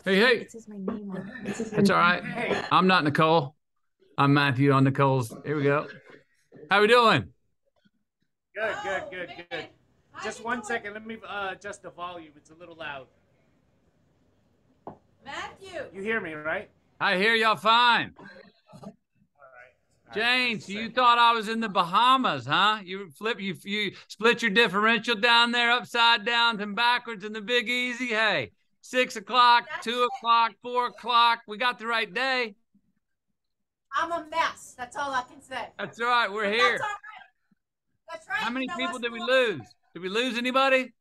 Hey, hey. That's all right. I'm not Nicole. I'm Matthew on Nicole's. Here we go. How we doing? Good. Just one second. Let me adjust the volume. It's a little loud. Matthew. You hear me, right? I hear y'all fine. All right. Jane, so you thought I was in the Bahamas, huh? You split your differential down there upside down and backwards in the Big Easy. Hey, 6 o'clock, 2 o'clock, 4 o'clock. We got the right day. I'm a mess. That's all I can say. That's all right. We're here. That's all right. That's right. How many people did we lose? Did we lose anybody?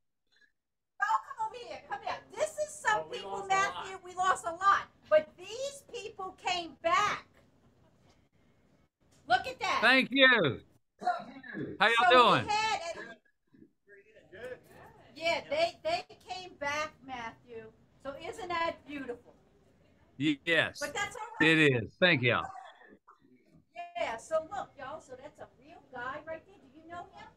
Oh, come over here. Come here. This is some people, Matthew. We lost a lot. But these people came back. Look at that. Thank you. How y'all doing? Yeah, they came back, Matthew. So isn't that beautiful? Yes. But that's all right. It is. Thank y'all. Yeah, so look, y'all. So that's a real guy right there. Do you know him?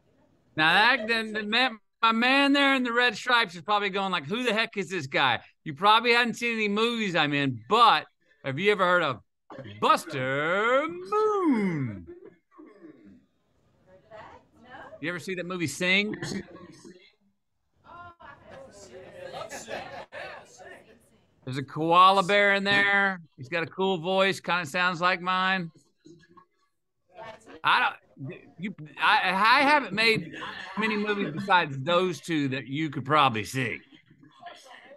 Now, my man there in the red stripes is probably going like, who the heck is this guy? You probably hadn't seen any movies I'm in, but have you ever heard of Buster Moon? Heard that? No? You ever see that movie Sing? There's a koala bear in there. He's got a cool voice, kind of sounds like mine. I haven't made many movies besides those two that you could probably see.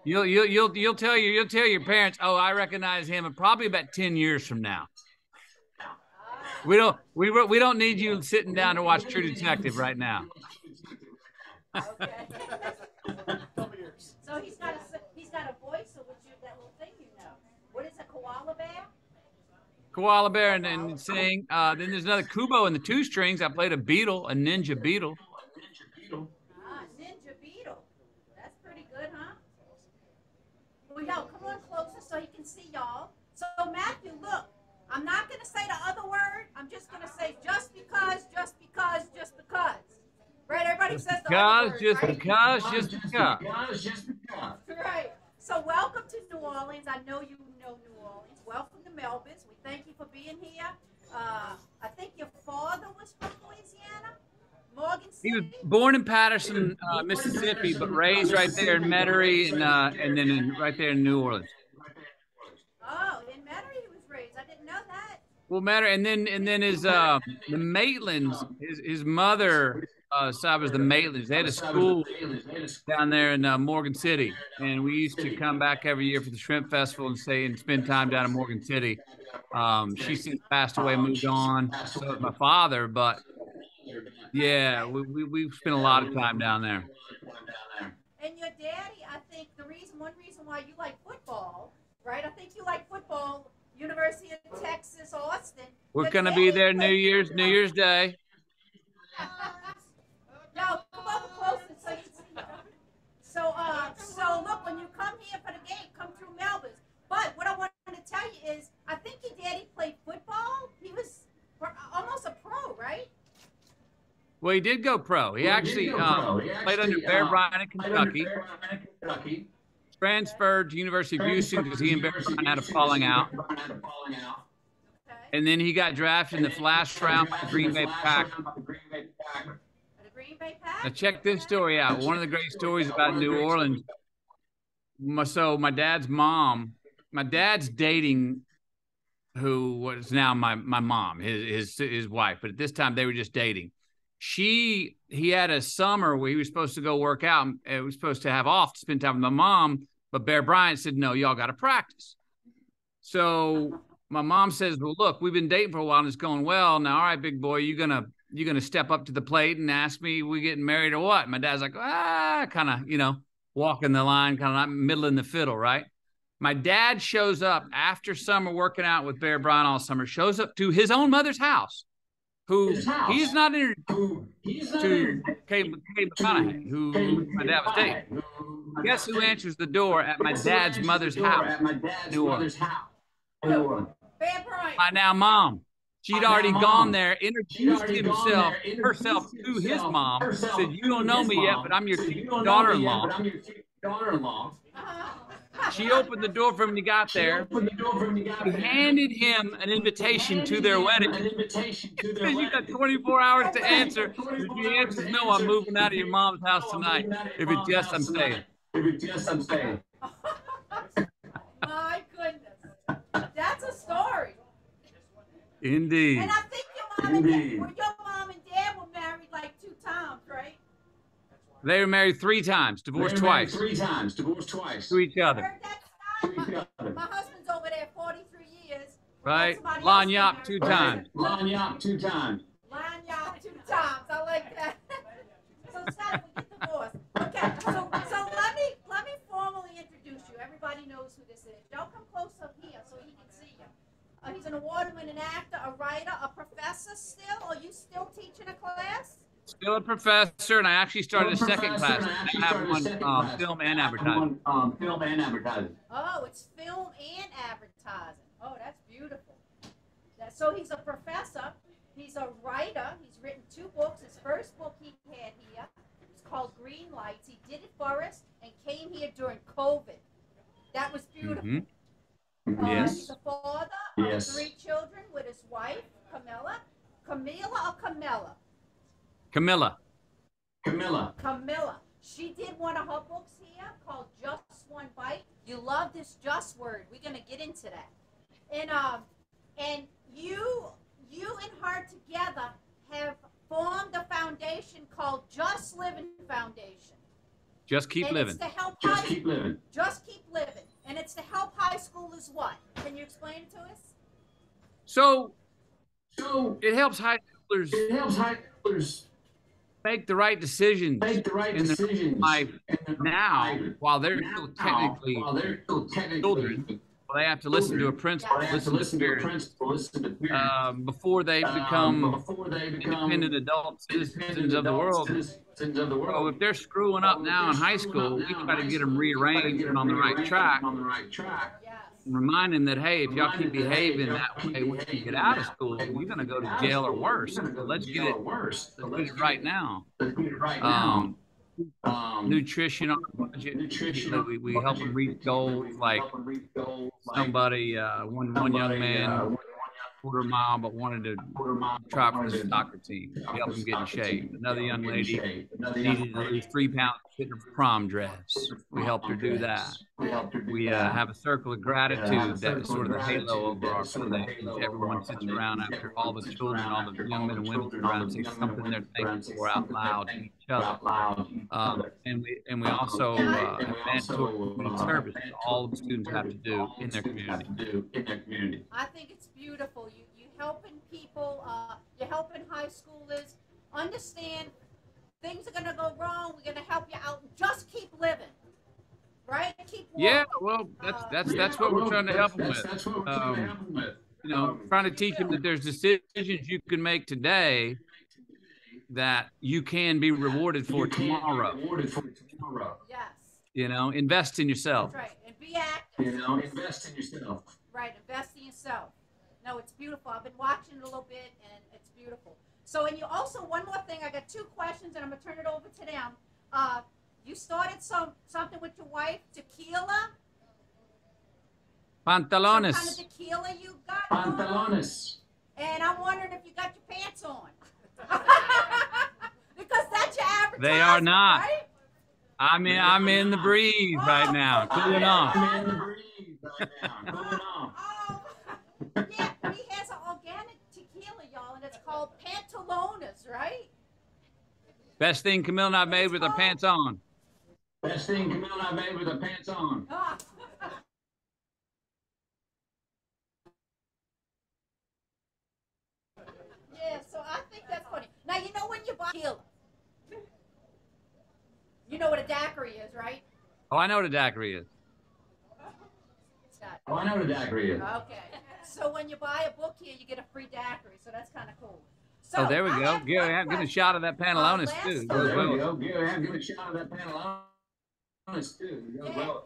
You'll tell your parents, oh, I recognize him, probably about 10 years from now. We don't need you sitting down to watch True Detective right now. Okay. So he's got a voice, so what's that little thing you know? What is a koala bear? Koala bear and Sing. Then there's another Kubo in the two strings. I played a beetle, a ninja beetle. Ninja beetle. That's pretty good, huh? Well, y'all, come on closer so you can see y'all. So, Matthew, look, I'm not going to say the other word. I'm just going to say just because. Right? Everybody says the other word, just right? because. Right. So, welcome to New Orleans. I know you know New Orleans. Welcome to Melbas. We thank you for being here. I think your father was from Louisiana, Morgan City. He was born in Patterson, Mississippi, but raised right there in Metairie and then right there in New Orleans. Oh, in Metairie he was raised. I didn't know that. Well, Metairie, and then his the Maitlands. His mother side was the Maitlands. They had a school down there in Morgan City, and we used to come back every year for the Shrimp Festival and stay and spend time down in Morgan City. She since passed away, moved on. So did my father, but yeah, we've spent a lot of time down there. And your daddy, I think one reason why you like football, right? I think you like football. University of Texas, Austin. We're gonna be there New Year's Day. No, come over closer so you can see. So look, when you come here for the game, come through Melbas. But what I wanted to tell you is, I think your daddy played football. He was almost a pro, right? Well, he did go pro. He actually played under Bear Bryant in Kentucky. Transferred to University of Houston because he and Bear Bryant had a falling out. And then he got drafted in the last round by the Green Bay Packers. Now check this story out. One of the great stories about New Orleans. So my dad's dating who was now my mom, his wife, but at this time they were just dating. He had a summer where he was supposed to go work out and it was supposed to have off to spend time with my mom, but Bear Bryant said, no, y'all got to practice. So my mom says, well, look, we've been dating for a while and it's going well. Now, all right, big boy, you gonna step up to the plate and ask me we getting married or what? My dad's like, kind of, walking the line, kind of not middling the fiddle, right? My dad shows up after summer working out with Bear Bryant all summer, shows up to his own mother's house, he's not introduced to Mathew McConaughey, who my dad was dating. Guess who answers the door at my dad's mother's house? New Orleans. Bear Bryant. My now mom. She'd already gone there, introduced herself to his mom, said, you don't know me yet, but I'm your daughter-in-law. She opened the door for him when he got there. He handed him an invitation to their wedding. You got 24 hours to answer. If he answers no, I'm moving out of your mom's house tonight. If it's yes, I'm staying. My goodness. That's a story. Indeed. And I think your mom and dad were married like 2 times, right? They were married 3 times, divorced twice. To each other. My husband's over there 43 years. Right? Lanyap 2 times. Lanyap 2 times. I like that. So it's time we get divorced. Okay. So let me formally introduce you. Everybody knows who this is. Y'all come close up here so he can see you. He's an award-winning actor, a writer, a professor still. Are you still teaching a class? Still a professor, and I actually started a second class. I have one film and advertising. Oh, it's film and advertising. Oh, that's beautiful. So he's a professor. He's a writer. He's written 2 books. His first book he had here was called Green Lights. He did it for us and came here during COVID. That was beautiful. Yes. He's a father of 3 children with his wife, Camilla. Camila or Camilla? Camilla. She did one of her books here called Just One Bite. You love this just word. We're gonna get into that. And you and her together have formed a foundation called Just Living Foundation. Just keep living. It's to help Just keep living. And it's to help high schoolers what? Can you explain it to us? So it helps high schoolers make the right decisions in their life now while they're still technically children. They have to listen to a principal, listen to parents, before they become independent adult citizens of the world. So if they're screwing up now in high school, we try to get them rearranged and on the right track. And remind them that, hey, if y'all keep behaving that way when you get out of school, you're going to go to jail or worse. So let's get it right now. Nutrition on the budget. We help them reach goals like somebody, one young man, quarter mile, but wanted to try for the soccer team. We helped him get in shape. Another young lady needed to lose 3 pounds to fit her prom dress. We helped her do that. We have a circle of gratitude that is sort of the halo over our foundation. Everyone sits around after all the children, all the young men and women sit around and say something they're thankful for out loud to each other. And we also have mandatory community service that all the students have to do in their community. I think it's beautiful. You helping people, you're helping high schoolers understand things are gonna go wrong. We're gonna help you out. Just keep living, right? Keep walking. Yeah, well, that's what we're trying to help them with. You know, trying to teach them that there's decisions you can make today that you can be rewarded for tomorrow. Yes. You know, invest in yourself. That's right, and be active. Invest in yourself. Right, invest in yourself. No, it's beautiful. I've been watching it a little bit, and it's beautiful. So, and you also, one more thing, I got 2 questions, and I'm going to turn it over to them. You started something with your wife, tequila? Pantalones. Some kind of tequila you got Pantalones. And I'm wondering if you got your pants on. Because that's your advertisement, They are not. Right? I'm in the breeze right now. Cooling off. Yeah, but he has an organic tequila, y'all, and it's called Pantalones, right? Best thing Camille and I made with our pants on. Yeah, so I think that's funny. Now, you know when you buy tequila, you know what a daiquiri is, right? Oh, I know what a daiquiri is. Okay. So when you buy a book here, you get a free daiquiri, so that's kind of cool. So Oh, there we go. Gary, I'm getting a shot of that Pantalones too.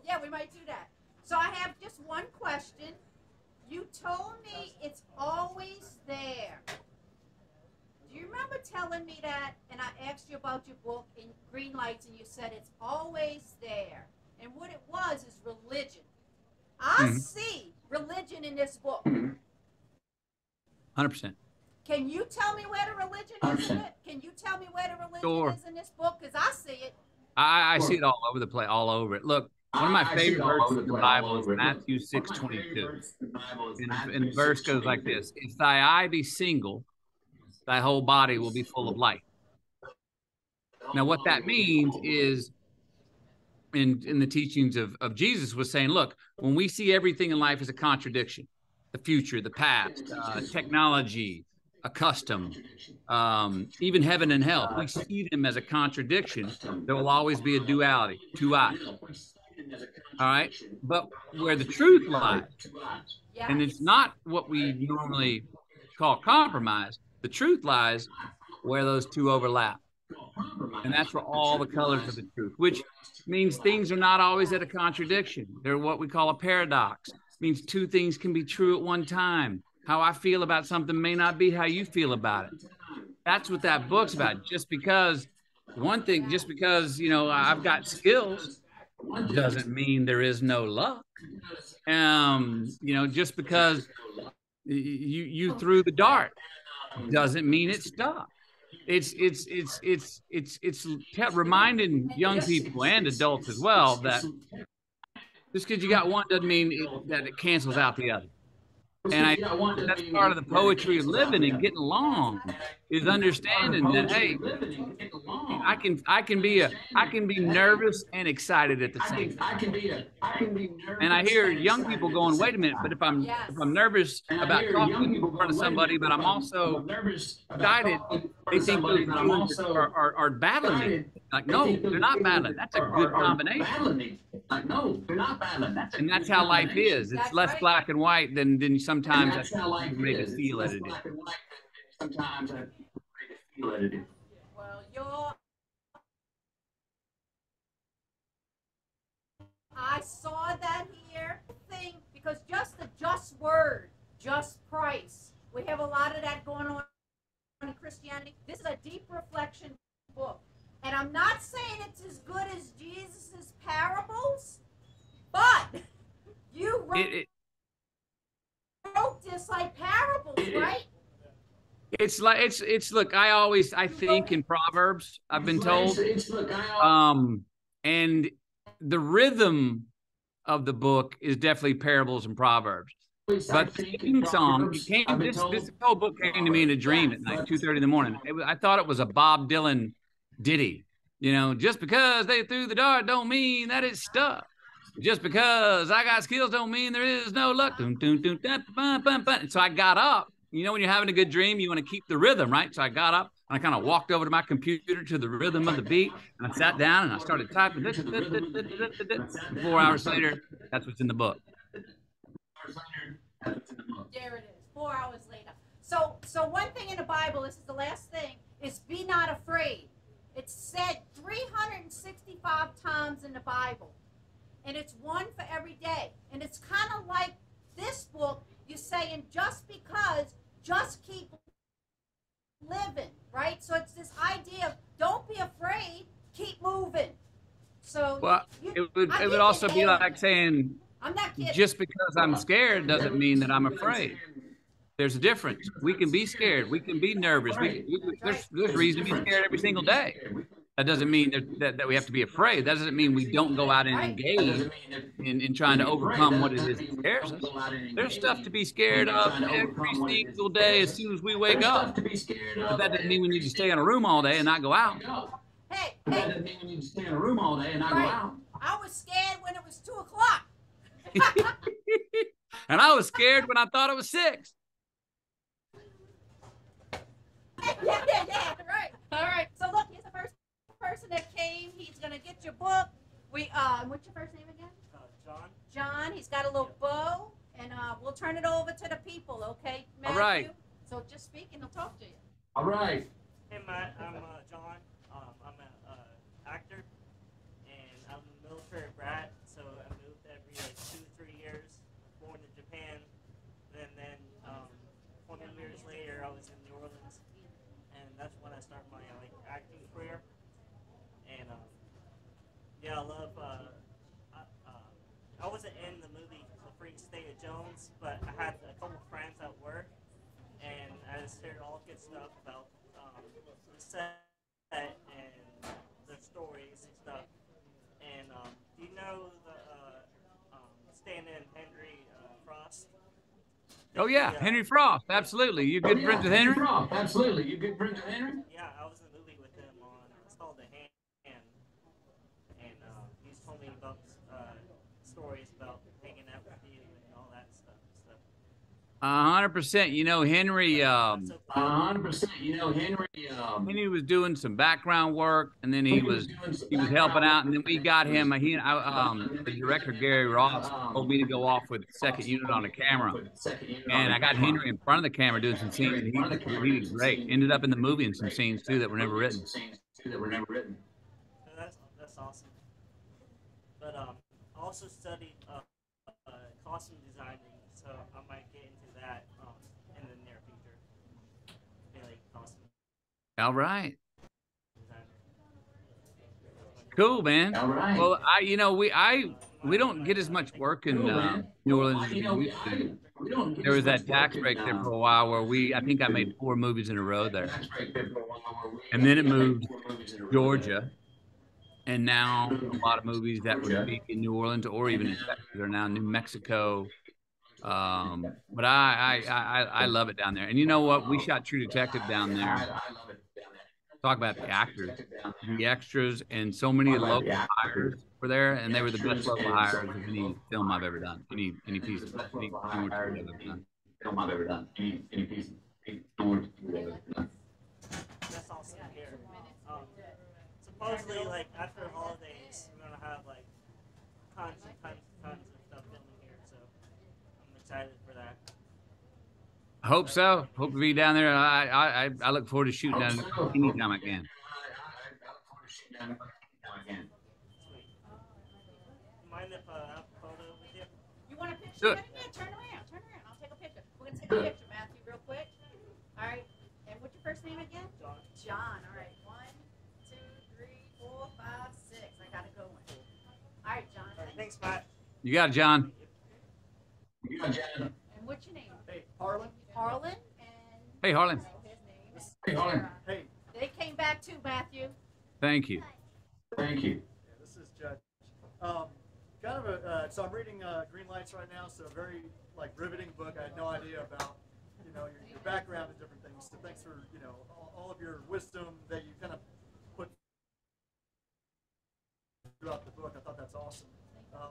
Yeah, we might do that. So I have just one question. You told me it's always there. Do you remember telling me that? And I asked you about your book in Green Lights, and you said it's always there. And what it was is religion. I see religion in this book. 100%. Can you tell me where the religion is in it? Can you tell me where the religion is in this book? Because I see it. I see it all over the place, all over it. Look, one of my favorite verses in the Bible is Matthew 6:22. And the verse goes like this: If thy eye be single, thy whole body will be full of light. Now, what that means is, in the teachings of Jesus, was saying, look, when we see everything in life as a contradiction, the future, the past, technology, a custom, even heaven and hell, we see them as a contradiction. There will always be a duality, two eyes. All right. But where the truth lies, and it's not what we normally call compromise, the truth lies where those two overlap. And that's where all the colors of the truth, which means things are not always at a contradiction. They're what we call a paradox. It means two things can be true at one time. How I feel about something may not be how you feel about it. That's what that book's about. Just because I've got skills doesn't mean there is no luck. Just because you threw the dart doesn't mean it stuck. It's reminding young people and adults as well that just because you got one doesn't mean that it cancels out the other. And that's part of the poetry of living and getting along is understanding that, hey, I can be nervous and excited at the same time. And I hear young people going, wait a minute, but if I'm nervous about talking in front of somebody, but I'm also excited, they think those feelings are battling. Like, no, they're not battling. That's a good combination. And that's how life is. It's less black and white than sometimes that's made us feel that it is. Well, I saw that here thing because just the just word, just price. We have a lot of that going on in Christianity. This is a deep reflection book. And I'm not saying it's as good as Jesus's parables, but you wrote this like parables, right? It's look, I think in Proverbs, I've been told. And the rhythm of the book is definitely parables and Proverbs. But the theme song, this whole book came to me in a dream at night, 2:30 in the morning. I thought it was a Bob Dylan ditty. Just because they threw the dart don't mean that it's stuck. Just because I got skills don't mean there is no luck. And so I got up. When you're having a good dream, you want to keep the rhythm, right? So I got up and I kind of walked over to my computer to the rhythm of the beat. And I sat down and I started typing. 4 hours later, that's what's in the book. There it is, 4 hours later. So one thing in the Bible, this is the last thing, is be not afraid. It's said 365 times in the Bible. And it's one for every day. And it's kind of like this book, you're saying just keep living, right? So it's this idea of don't be afraid, keep moving. So it would also be like saying, I'm not kidding. Just because I'm scared doesn't mean that I'm afraid. There's a difference. We can be scared. We can be nervous. There's reason to be scared every single day. That doesn't mean that we have to be afraid. That doesn't mean we don't go out and engage in trying to overcome what it is that scares us. There's stuff to be scared of every single day as soon as we wake up. But that doesn't mean we need to stay in a room all day and not go out. Hey. That doesn't mean we need to stay in a room all day and not go out. I was scared when it was 2 o'clock. And I was scared when I thought it was 6. Yeah, right. All right. So look, here's the first person that came. He's gonna get your book. What's your first name again? John. John. He's got a little bow, and we'll turn it over to the people. Okay, Matthew? All right. So just speak, and he'll talk to you. All right. Hey Matt, I'm John. I'm an actor, and I'm a military brat. So I moved every 2-3 years. I was born in Japan, and then 20 years later I was in New Orleans, and that's when I started my acting career. And I defense, but I had a couple friends at work, and I just heard all good stuff about the set and their stories and stuff. And do you know the stand-in Henry Frost? Oh yeah, Henry Frost. Absolutely. You good friends with Henry? Frost. Absolutely. You good friends with Henry? Yeah, I was in the movie with him on. It's called The Hand, and he's told me about stories about hanging out with you and all that stuff. So 100%. You know, Henry. that's so cool. 100%. You know, Henry. Henry was doing some background work, and then he was helping out, and then we got him. The director Gary Ross told me to go off with the second unit on the camera, and I got Henry in front of the camera doing some scenes, and he did great. Ended up in the movie in some scenes too that were never written. So that's awesome. But I also studied costume designing, so I might get into that in the near future. Be like costume All right. designer. Cool, man. All right. Well, we don't get as much work in New Orleans as we used to. There was that tax break there for a while where I think I made 4 movies in a row there. And then it moved to Georgia. And now a lot of movies that would be in New Orleans or even in Texas are now New Mexico. But I love it down there. And you know what? We shot True Detective down there. Talk about the actors, the extras, and so many local hires were there, and they were the best local hires of any film I've ever done, any piece of any I've ever done. Film I've ever done. Any piece of That's awesome to hear. Supposedly, like after the holidays, we're gonna have like tons of stuff filming here, so I'm excited for that. I hope so. Hope to be down there. I look forward to shooting down there anytime I can. Sweet. Mind if I have a photo with you? You want a picture? Sure. Yeah, turn around. I'll take a picture. We're gonna take a picture, Matthew, real quick. All right. And what's your first name again? John. John. All right. 1, 2, 3, 4, 5, 6. I got it going. All right, John. Thanks, Matt. You got it, John. And what's your name? Hey, Harlan. Harlan. And Hey, Harlan. his name. Hey, Harlan. Hey, They came back too, Matthew. Thank you. Thank you. yeah, this is Judge. So I'm reading Green Lights right now. So a very riveting book. I had no idea about your background and different things. So thanks for all of your wisdom that you kind of put throughout the book. I thought that's awesome.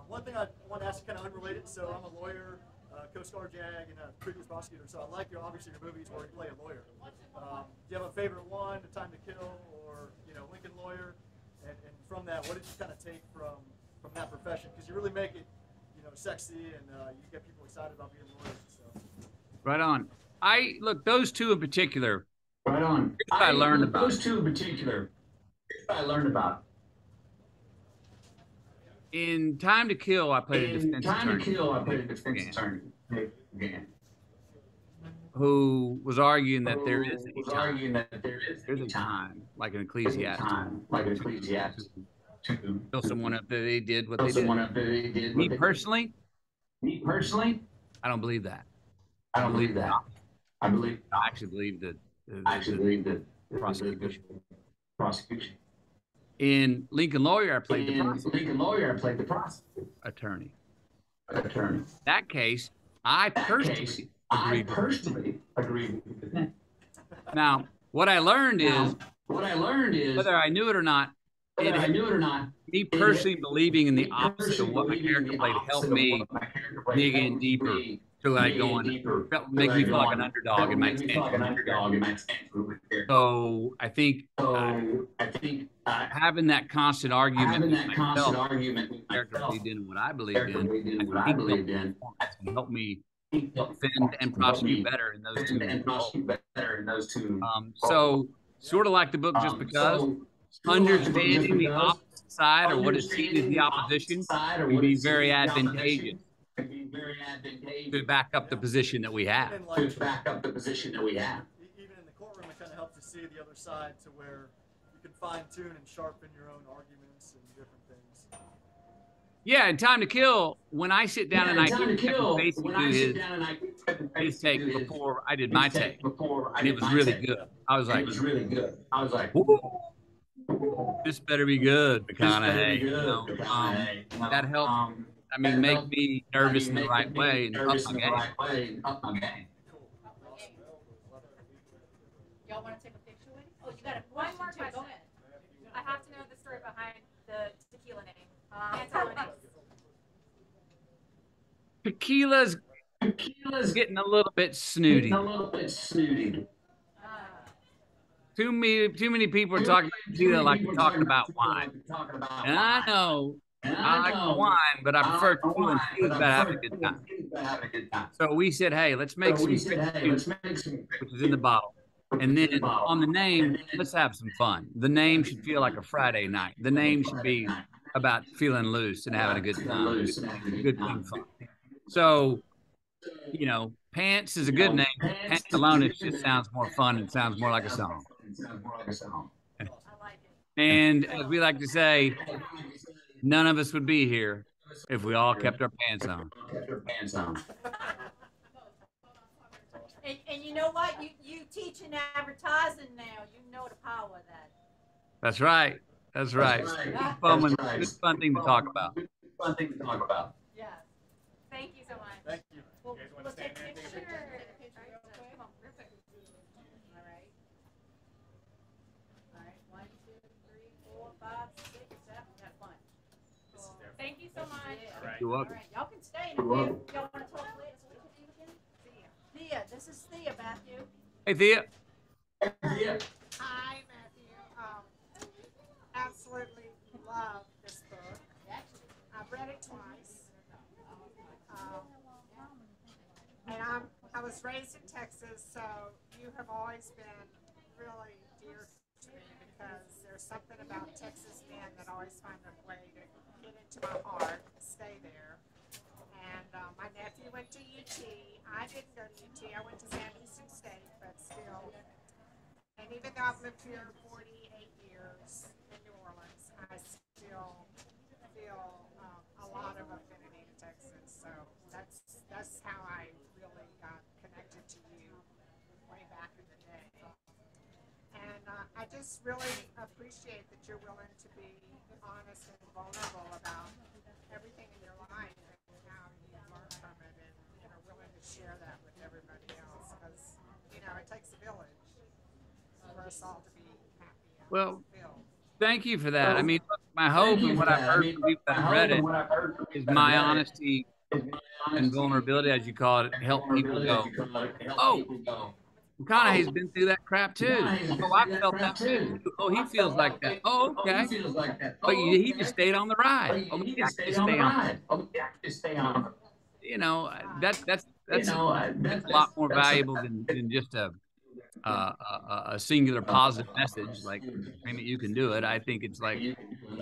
One thing I want to ask, kind of unrelated. So I'm a lawyer, co-star JAG, and a previous prosecutor. So I like your movies where you play a lawyer. Do you have a favorite one, A Time to Kill, or Lincoln Lawyer? And from that, what did you kind of take from that profession? Because you really make it sexy, and you get people excited about being lawyers. So. Right on. Look, those two in particular. Right on. Here's what I learned about. Those two in particular. Here's what I learned about. In Time to Kill, I played a defense attorney who was arguing that there is a time, like an ecclesiastic, to kill someone up that they did what they did. Me personally, I don't believe that. I don't believe that. I actually believe that the prosecution. In Lincoln Lawyer, I played the prosecutor. Attorney. Attorney. That case, I personally agreed with it. Now, what I learned is whether I knew it or not, me personally believing in the opposite of what my character played helped me dig in deeper to make me feel like an underdog in my experience. So I think having that constant argument with myself, character believed in what I believed in, helped me defend and prosecute better in those two. So sort of like the book just because understanding the opposite side or what is seen as the opposition can be very advantageous to back up the position that we have. Even in the courtroom, it kind of helps to see the other side to where you can fine tune and sharpen your own arguments and different things. Yeah, and Time to Kill. When I sit down and I Time get to Kevin Kill. Spacey When do I sit down and I his take before I did my take, before I and it did was my really take, good. I was and like, it was really good. I was like, "Woo, this better be good, this better be McConaughey." good. That helped. I mean, That make helped. me I nervous mean, in the make right me way and up nervous my in the game. right way and up my game. Y'all want to take a picture with him? Oh, you got a One question more too. Go question. ahead. I have to know the story behind the tequila name. Antelonics. Tequila's Tequila's getting a little bit getting snooty. a little bit snooty. Too many people are talking about tequila like they're talking about wine. And I know I like wine, but I prefer tequila, and tequila's about having a good time. So we said, hey, let's make So we some said, grape hey, let's juice, make some which is in the bottle. And then on the name, let's have some fun. The name should feel like a Friday night. The name should be about feeling loose and having a good time, good clean fun. So, you know, Pants is a good name. Pantalones just sounds more fun and sounds more like a song. I like it. And as we like to say, none of us would be here if we all kept our pants on. And you know what? You teach in advertising now. You know the power of that. That's right. That's right. Good fun thing to talk about. Yeah. Thank you so much. Thank you. Well, You guys want to let's stand take a there and picture. take a picture? Take a picture real quick. Come on, real quick. All right. All right. 1, 2, 3, 4, 5, 6, 7. Have fun. Cool. Thank you so much. Yeah. All right. You're All welcome. right. Y'all can stay in a bit. Y'all want to talk later? What's your name again? Thea. This is Thea, Matthew. Hey, Thea. Hi, Matthew. Absolutely love this book. I've read it twice. And I was raised in Texas, so you have always been really dear to me because there's something about Texas men that always find a way to get into my heart and stay there. And my nephew went to UT. I didn't go to UT. I went to San Houston State, but still. And even though I've lived here 48 years in New Orleans, I still feel a lot of affinity to Texas. So that's how I really got connected to you way back in the day. And I just really appreciate that you're willing to be honest and vulnerable about everything in your life and how you learned from it, and willing to share that with everybody else, because it takes a village for us all to be happy and Well, fulfilled. thank you for that. I mean, look, my hope and what I've heard from people that have read it is my honesty and vulnerability, as you call it, help people go, oh, McConaughey's been through that crap too. Oh, I felt that too. Oh, he feels like that. Oh, okay. But he just stayed on the ride. Oh, maybe I can just stay on. You know, that's a lot more valuable than just a singular positive message like maybe you can do it. I think it's like,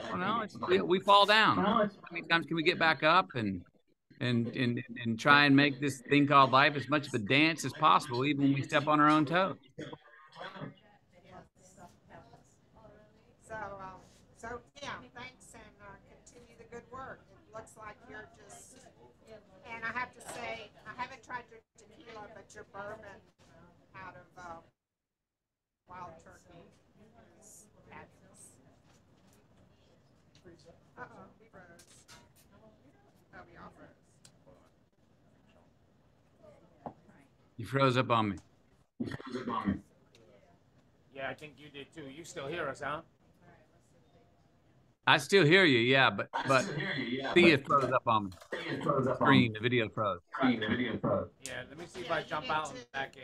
well, no, we fall down. How many times can we get back up and try and make this thing called life as much of a dance as possible, even when we step on our own toes? So yeah, thanks, and continue the good work. It looks like you're just, and I have to say, I haven't tried your tequila, but your bourbon out of Wild Turkey is fabulous. Uh-oh, we froze. Oh, we all froze. You froze up on me. Yeah, I think you did too. You still hear us, huh? I still hear you, yeah, but Thea froze up on me. Screen, the video froze. Yeah, let me see if I jump out and back in.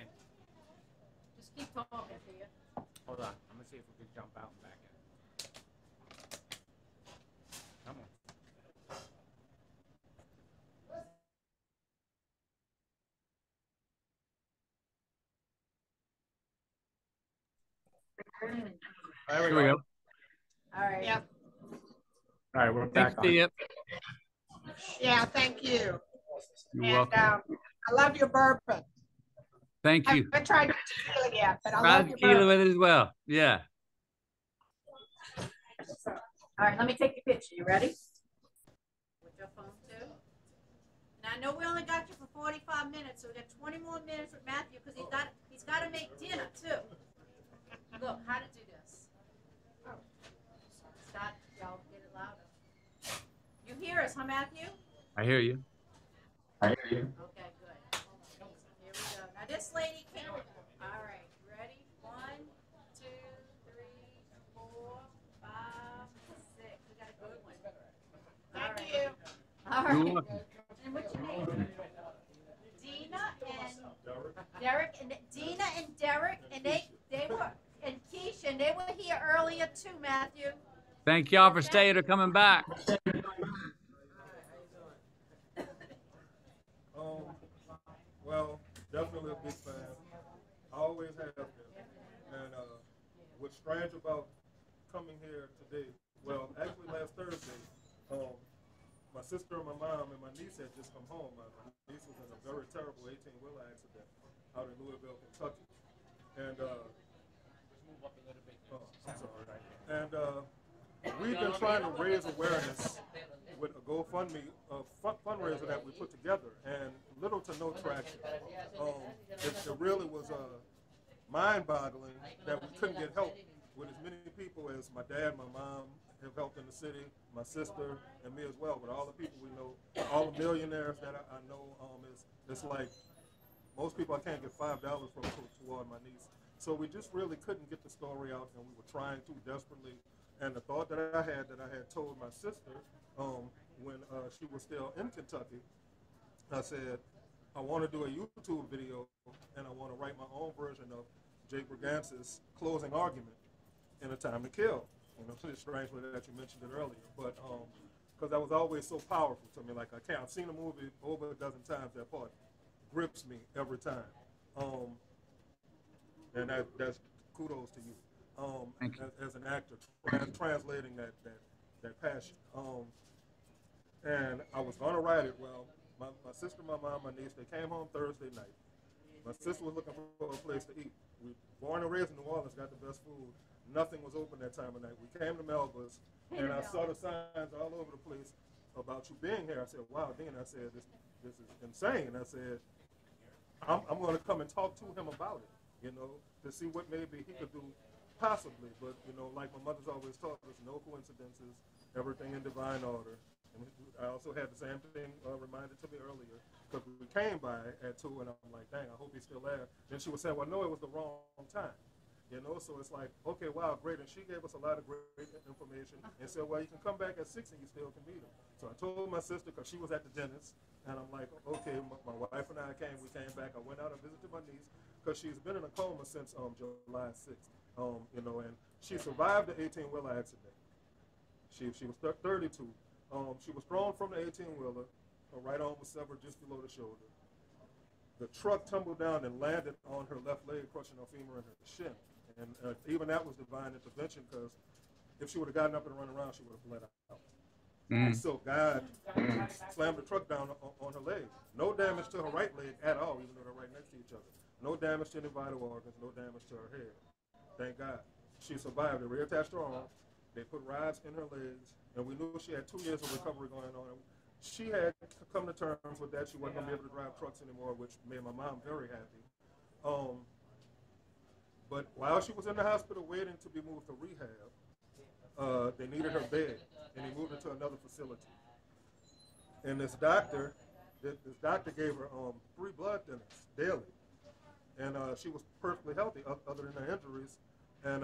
Just keep talking, Thea. Hold on. I'm gonna see if we can jump out and back in. Come on. There Here we go. All right. Yep. All right, we're Thanks, back on. Thea. Yeah, thank you. You're And welcome. I love your bourbon. Thank I you. haven't tried your tequila yet, but I Try love your tequila bourbon. with it as well. Yeah. All right, let me take your picture. You ready? Your phone too? Now I know we only got you for 45 minutes, so we got 20 more minutes with Matthew because he's got to make dinner too. Look, how to do this. Start, y'all get it louder. You hear us, huh, Matthew? I hear you. I hear you. Okay, good. Here we go. Now this lady came. All right, ready? 1, 2, 3, 4, 5, 6. We got a good one. Thank you. All You're right. welcome. And what's your name? Dina and Derek and Dina and Derek, and they were and Keisha, and they were here earlier too, Matthew. Thank y'all for staying or coming back. Well, definitely a big fan. I always have been. And what's strange about coming here today, well, actually last Thursday, my sister and my mom and my niece had just come home. My niece was in a very terrible 18-wheeler accident out in Louisville, Kentucky. And, I'm sorry. And we've been trying to raise awareness with a GoFundMe fundraiser that we put together, and little to no traction. It really was mind-boggling that we couldn't get help with as many people as my dad, my mom have helped in the city, my sister, and me as well. But all the people we know, all the millionaires that I know, it's like most people I can't get $5 from toward my niece. So we just really couldn't get the story out, and we were trying to desperately. And the thought that I had told my sister when she was still in Kentucky, I said, I want to do a YouTube video, and I want to write my own version of Jake Bragance's closing argument in A Time to Kill. You know, it's strange that you mentioned it earlier, but because that was always so powerful to me. Like I've seen the movie over a dozen times. That part grips me every time, and that's kudos to you, as an actor, translating that passion. And I was gonna write it. Well, my sister, my mom, my niece, they came home Thursday night. My sister was looking for a place to eat. We born and raised in New Orleans, got the best food. Nothing was open that time of night. We came to Melbas, and I saw the signs all over the place about you being here. I said, wow, Dean, I said, this is insane. I said, I'm going to come and talk to him about it, you know, to see what maybe he could do possibly. But, you know, like my mother's always taught us, no coincidences, everything in divine order. And I also had the same thing reminded to me earlier, because we came by at 2, and I'm like, dang, I hope he's still there. Then she was saying, well, no, it was the wrong time. You know, so it's like, okay, wow, great. And she gave us a lot of great information and said, well, you can come back at 6 and you still can meet him. So I told my sister, because she was at the dentist, and I'm like, okay, my wife and I came, we came back. I went out and visited my niece, because she's been in a coma since July 6th, you know, and she survived the 18-wheeler accident. She was 32. She was thrown from the 18-wheeler. Her right arm was severed just below the shoulder. The truck tumbled down and landed on her left leg, crushing her femur and her shin. And even that was divine intervention, because if she would have gotten up and run around, she would have bled out. So God slammed the truck down on her leg. No damage to her right leg at all, even though they're right next to each other. No damage to any vital organs, no damage to her head. Thank God. She survived. They reattached her arm. They put rods in her legs, and we knew she had 2 years of recovery going on. She had come to terms with that. She wasn't going to be able to drive trucks anymore, which made my mom very happy. But while she was in the hospital waiting to be moved to rehab, they needed her bed, and they moved her to another facility. And this doctor gave her 3 blood thinners daily. And she was perfectly healthy other than her injuries. And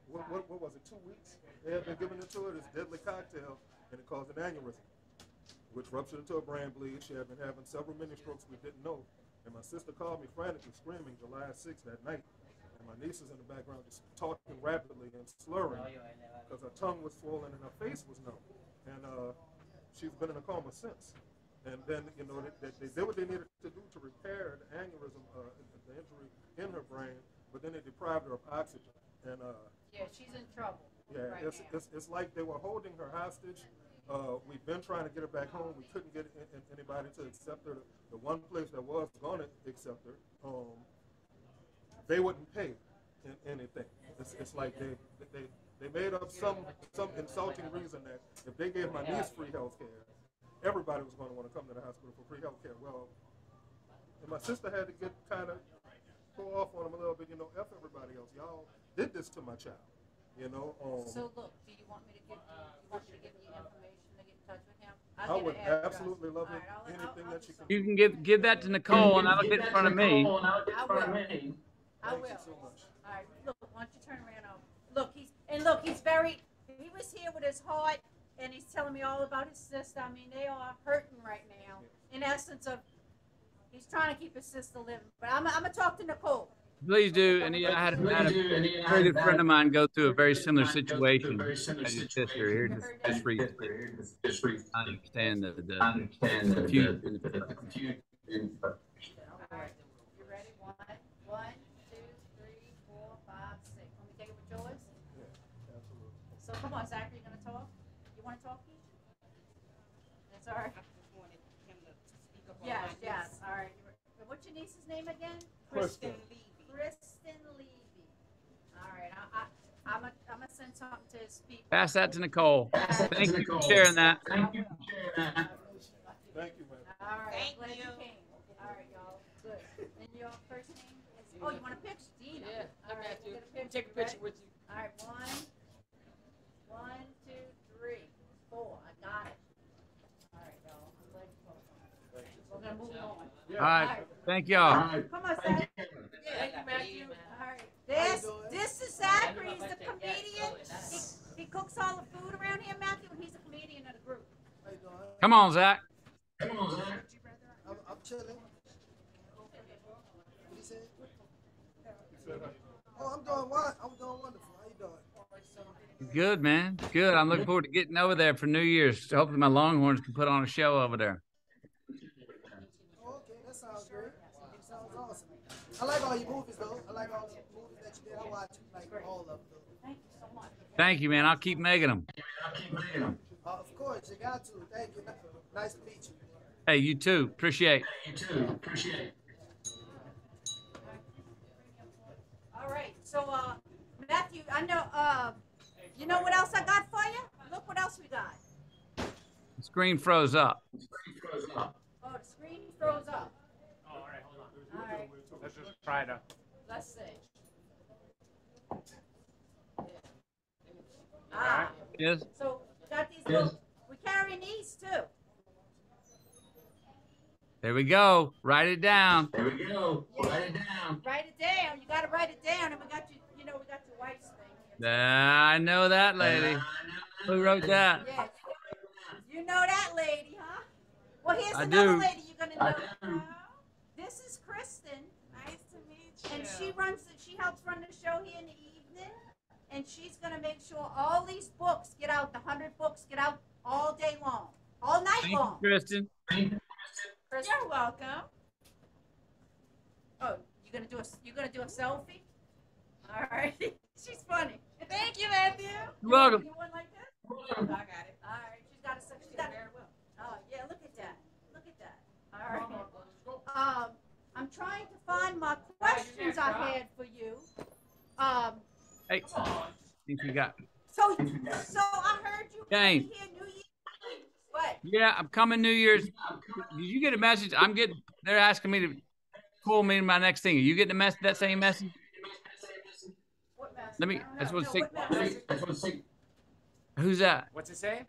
what was it, 2 weeks? They had been giving it to her, this deadly cocktail, and it caused an aneurysm, which ruptured into a brain bleed. She had been having several mini strokes we didn't know. And my sister called me frantically screaming July 6th that night. And my niece is in the background just talking rapidly and slurring because her tongue was swollen and her face was numb. And she's been in a coma since. And then, you know, they did what they needed to do to repair the aneurysm, the injury in her brain, but then they deprived her of oxygen. And yeah, she's in trouble. Yeah, right it's like they were holding her hostage. We've been trying to get her back home. We couldn't get anybody to accept her. The one place that was going to accept her, they wouldn't pay anything. It's like they made up some insulting reason that if they gave my niece free health care, everybody was going to want to come to the hospital for free health care. Well, and my sister had to get kind of pull off on him a little bit, you know, F everybody else. Y'all did this to my child, you know. So look, do you want me to give you information to get in touch with him? I would absolutely love it. Anything that you can. You can give that to Nicole, and I'll get in front of me. I will. Thank you so much. All right, look, why don't you turn around over? Look, he was here with his heart, and he's telling me all about his sister. I mean, they are hurting right now. In essence of, he's trying to keep his sister living. But I'm going to talk to Nicole. Please do. And I had a very good friend of mine go through a very similar situation as your sister. Here, just read. I understand the confusion. All right, you ready? One, two, three, 4, 5, 6. Let me take it with yours. Yeah, absolutely. So come on, Zach, are you going to talk? You want to talk, Keisha? That's all right. Yes. All right. What's your niece's name again? Kristen Levy. Kristen Levy. All right. I'm gonna send something to his people. Pass that to Nicole. Thank you for sharing that. Thank you, man. All right. Glad you came. All right, y'all. Good. And your first name is. Oh, you want a picture, Dina? Yeah. All right. Matthew. Get a picture. Take a picture with you. All right. 1, 2, 3, 4. I got it. All right, y'all. I'm glad you called. We're gonna move on. All right. Thank y'all. Come on, Zach. Thank you, Matthew. All right. This is Zachary. He's the comedian. He cooks all the food around here, Matthew, and he's a comedian of the group. Come on, Zach. I'm chilling. What he said? Oh, I'm doing what? I'm doing wonderful. How you doing? Good, man. Good. I'm looking forward to getting over there for New Year's. Hopefully my Longhorns can put on a show over there. Oh, okay, that sounds great. Sounds awesome. I like all your movies, though. I like all the movies that you did. I watch like all of them. Thank you so much. Thank you, man. I'll keep making them. Of course, you got to. Thank you. Nice to meet you. Hey, you too. Appreciate. All right. So, Matthew, I know, you know what else I got for you? Look what else we got. The screen froze up. Oh, the screen froze up. Oh, all right, hold on. All right. Let's just try to. Let's see. Yes. So, got these little, we're carrying these too. There we go. Write it down. Write it down. You got to write it down. And we got we got your wife's thing here. I know that lady. Who wrote that? Yeah. You know that lady, huh? Well, here's I another do. lady you're going to know. This is Kristen. Nice to meet you. And she helps run the show here in the evening. And she's going to make sure all these books get out, the 100 books get out all day long, all night Thank you, long. Kristen. Kristen. You're welcome. Oh, you're gonna do a selfie? All right. She's funny. Thank you, Matthew. You're welcome. You want like that? I got it. All right. She's got very well. Oh yeah, look at that. Look at that. All right. I'm trying to find my questions I had for you. Hey, I think you got. So I heard you Dang. here New Year's. What? Yeah, I'm coming New Year's. Did you get a message? They're asking me to pull me in my next thing. Are you getting that same message? What message? Let me, that's what What message? Who's that? What's it say?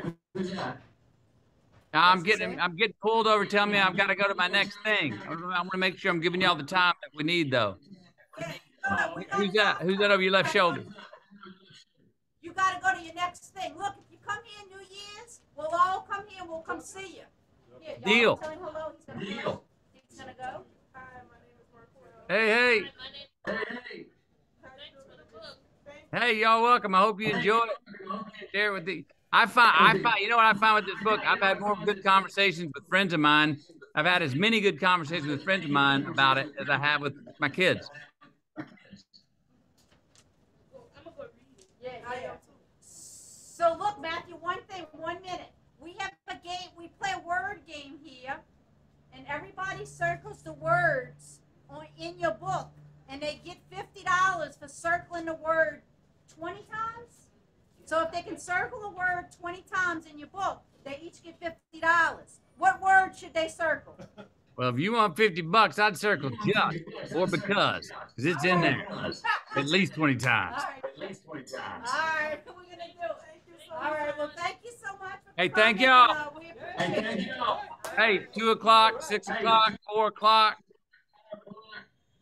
I'm getting pulled over telling me I've got to go to my next thing. I want to make sure I'm giving you all the time that we need though. Who's that? Who's that over your left shoulder? You got to go to your next thing. Look, if you come here New Year's, we'll all come here and we'll come see you. Here, y'all Deal. Tell him hello. He's gonna go. He's gonna go. Hi, my name is Marco. Hey. Hey, y'all welcome. I hope you enjoy it. Share it with the. I find, you know what I find with this book? I've had more good conversations with friends of mine. I've had as many good conversations with friends of mine about it as I have with my kids. Yeah. So look, Matthew, one thing, 1 minute. We have a game, we play a word game here, and everybody circles the words in your book, and they get $50 for circling the word 20 times. So if they can circle the word 20 times in your book, they each get $50. What word should they circle? Well, if you want $50, I'd circle just or because it's in there at least 20 times. All right. At least 20 times. All right, we're gonna do it. Thank you so much. All right, well, thank you so much. For Hey, thank coming, y'all. and, we appreciate it. Hey, 2 o'clock, 6 o'clock, 4 o'clock.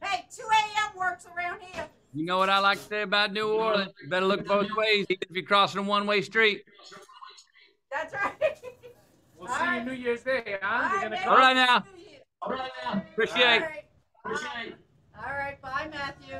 Hey, 2 a.m. works around here. You know what I like to say about New Orleans? You better look both ways, even if you're crossing a one-way street. That's right. We'll see you New Year's Day, huh? You're gonna All right now. All right now. Appreciate it. All right. All right, bye, Matthew.